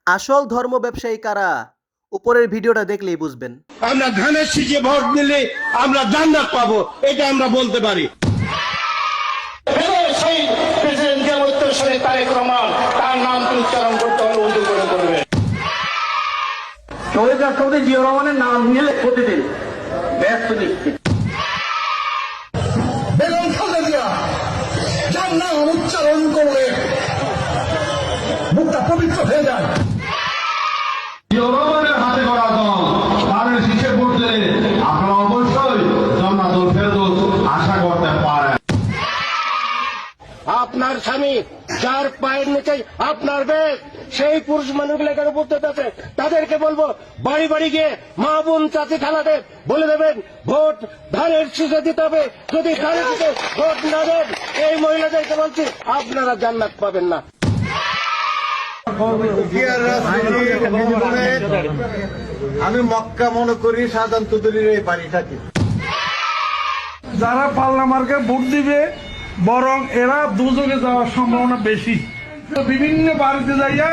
আসল ধর্ম ব্যবসায়ী কারা? উপরের ভিডিওটা দেখলেই বুঝবেন। আমরা ধানের শীষে ভোট দিলে আমরা জান্নাত পাবো, এটা আমরা বলতে পারি। সেই প্রেসিডেন্টের উত্তরসূরি তারেক রহমান, তার নাম উচ্চারণ করতে হলে উজু করে করবে। শহীদ রাষ্ট্রপতি জিয়াউর রহমানের নাম নিলে প্রতিদিন ব্যস্ত নিশ্চিত। বেগম খালেদা জিয়া যার নাম উচ্চারণ করলে মুখটা পবিত্র হয়ে যায়। জিয়াউর রহমানের হাতে গড়া দল ধানের শীষে ভোট দিলে আপনারা অবশ্যই জান্নাতুল ফেরদৌস আশা করতে পারেন। আপনার স্বামী যার পায়ের নিচে আপনার বেগ, সেই পুরুষ মানুষগুলো এখানে উপস্থিত আছে, তাদেরকে বলবো বাড়ি বাড়ি গিয়ে মা বোন চাচি খালাদের বলে দেবেন ভোট ধানের শীষে দিতে হবে। যদি ধানের শীষে ভোট না দেন, এই মহিলাদেরকে বলছি আপনারা জান্নাত পাবেন না। আমি মক্কা মনে করি সাধারণ তুদুরির এই বাড়ি থাকি। যারা পাল্লা মার্কে ভোট দিবে বরং এরা দুজনে যাওয়ার সম্ভাবনা বেশি। বিভিন্ন বাড়িতে যাইয়া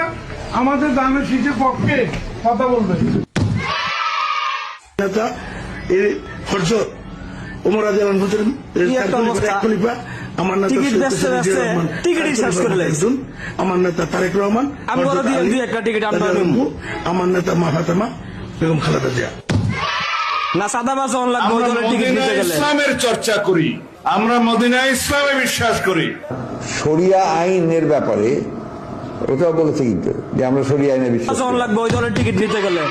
আমাদের ধানের শীষের পক্ষে কথা বলবে। আমার নেতা তারেক রহমান, আমার নেতা মা ফাতেমা, বেগম খালেদা জিয়া। ইসলামের চর্চা করি, আমরা মদিনা ইসলামে বিশ্বাস করি। শরিয়া আইনের ব্যাপারে ওটাও বলেছে কিন্তু যে আমরা শরিয়া আইনে বিশ্বাস করি। টিকিট নিতে গেলে